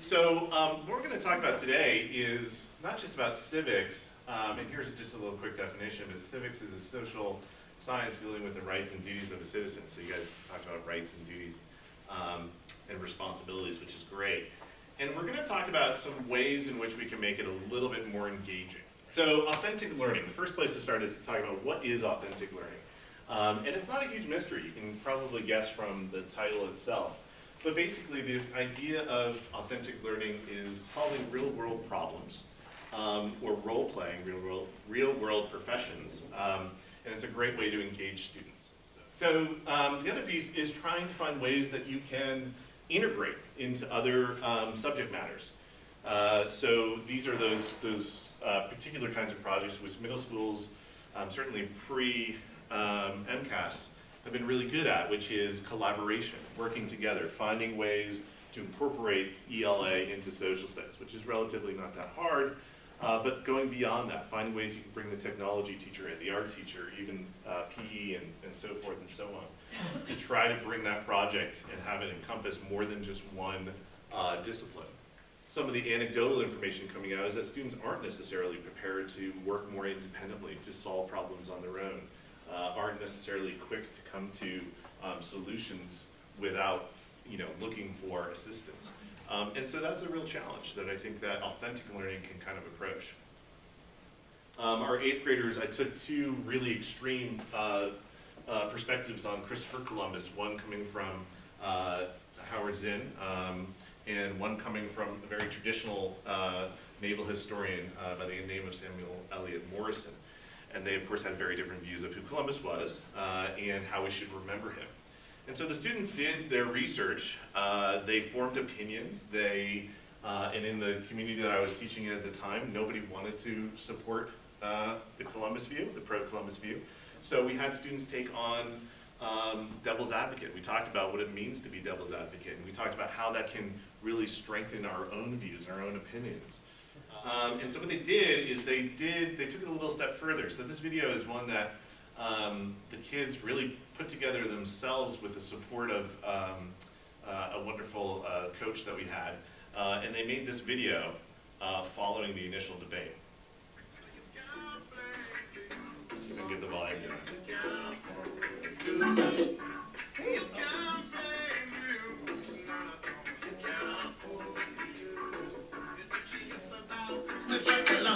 So what we're going to talk about today is not just about civics, and here's just a little quick definition, but civics is a social science dealing with the rights and duties of a citizen. So you guys talked about rights and duties and responsibilities, which is great. And we're going to talk about some ways in which we can make it a little bit more engaging. So authentic learning, the first place to start is to talk about what is authentic learning. And it's not a huge mystery. You can probably guess from the title itself. But basically, the idea of authentic learning is solving real-world problems, or role-playing real-world professions, and it's a great way to engage students. So the other piece is trying to find ways that you can integrate into other subject matters. So these are those particular kinds of projects which middle schools, certainly pre-MCAS, have been really good at, which is collaboration, working together, finding ways to incorporate ELA into social studies, which is relatively not that hard, but going beyond that, finding ways you can bring the technology teacher in, the art teacher, even PE and so forth and so on, to try to bring that project and have it encompass more than just one discipline. Some of the anecdotal information coming out is that students aren't necessarily prepared to work more independently to solve problems on their own. Aren't necessarily quick to come to solutions without, looking for assistance. And so that's a real challenge that I think that authentic learning can kind of approach. Our 8th graders, I took two really extreme perspectives on Christopher Columbus, one coming from Howard Zinn, and one coming from a very traditional naval historian by the name of Samuel Eliot Morison. And they, of course, had very different views of who Columbus was and how we should remember him. And so the students did their research. They formed opinions. And in the community that I was teaching in at the time, nobody wanted to support the Columbus view, the pro-Columbus view. So we had students take on devil's advocate. We talked about what it means to be devil's advocate, and we talked about how that can really strengthen our own views, our own opinions. And so what they did is they took it a little step further. So this video is one that the kids really put together themselves with the support of a wonderful coach that we had. And they made this video following the initial debate. You can get the volume down.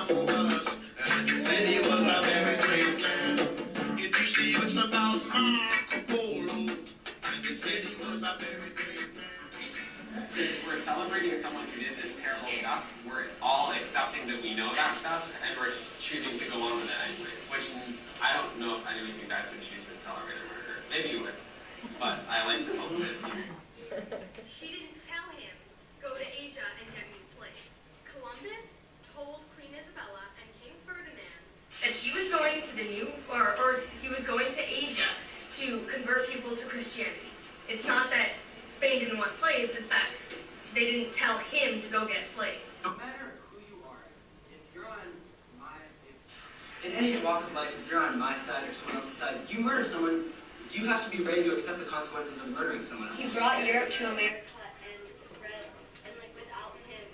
Columbus, and he said he was a very great man. It usually was about Marco Polo, and he said he was a very great man. Since we're celebrating someone who did this terrible stuff, we're all accepting that we know that stuff, and we're just choosing to go on with it anyways, which I don't know if any of you guys would choose to celebrate a murder. Maybe you would, but I like to hope that. She didn't tell him, go to Asia and get me slaves. Columbus told Queen Isabella and King Ferdinand that he was going to he was going to Asia to convert people to Christianity. It's not that Spain didn't want slaves, it's that they didn't tell him to go get slaves. No matter who you are, in any walk of life, if you're on my side or someone else's side, if you murder someone, you have to be ready to accept the consequences of murdering someone else. He brought Europe to America and spread, and without him,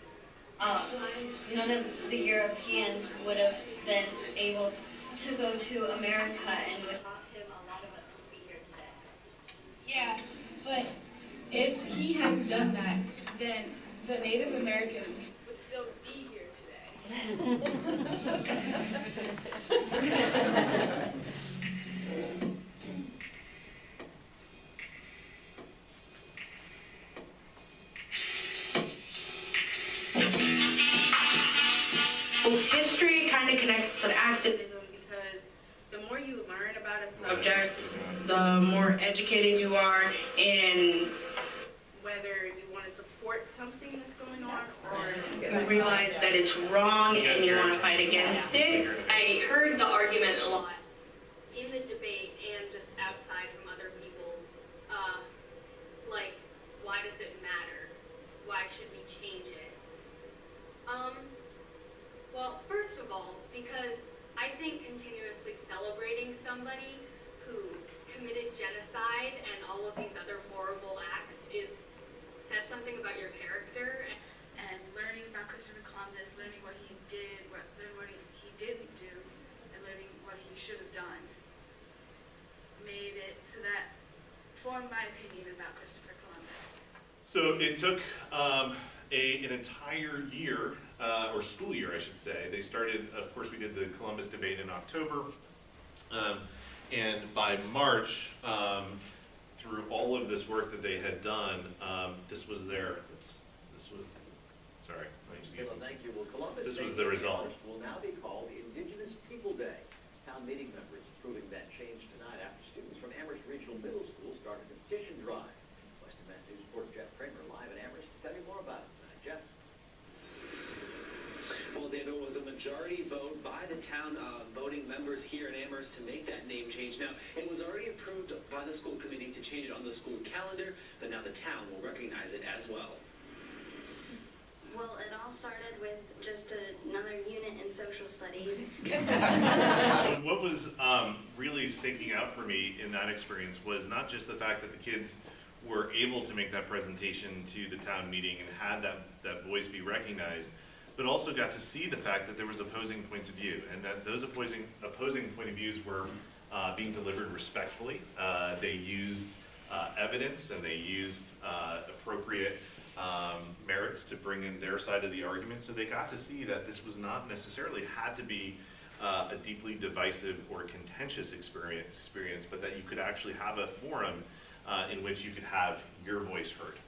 none of the Europeans would have been able to go to America, and without him, a lot of us would be here today. Yeah, but if he hadn't done that, then the Native Americans would still be here today. History kind of connects to activism because the more you learn about a subject, the more educated you are in whether you want to support something that's going on or you realize that it's wrong and you want to fight against it. I heard the argument a lot in the debate and just outside from other people, like, why does it matter? Why should we change it? Well, first of all, because I think continuously celebrating somebody who committed genocide and all of these other horrible acts says something about your character. And so that formed my opinion about Christopher Columbus. So it took an entire year, or school year, I should say. They started, of course, we did the Columbus debate in October, and by March, through all of this work that they had done, this was their, sorry, excuse Well, me. thank you. Well, Columbus This was Day the result. will now be called Indigenous People Day. Town meeting members approving that change tonight after students from Amherst Regional Middle School started a petition drive. Western Mass News reporter Jeff Kramer live in Amherst to tell you more about it tonight. Jeff. Well, David, it was a majority vote by the town voting members here in Amherst to make that name change. Now, it was already approved by the school committee to change it on the school calendar, but now the town will recognize it as well. Well, it all started with just another unit in social studies. What was really sticking out for me in that experience was not just the fact that the kids were able to make that presentation to the town meeting and had that voice be recognized, but also got to see the fact that there was opposing points of view, and that those opposing point of views were being delivered respectfully. They used evidence, and they used appropriate merits to bring in their side of the argument, so they got to see that this was not necessarily had to be a deeply divisive or contentious experience, but that you could actually have a forum in which you could have your voice heard.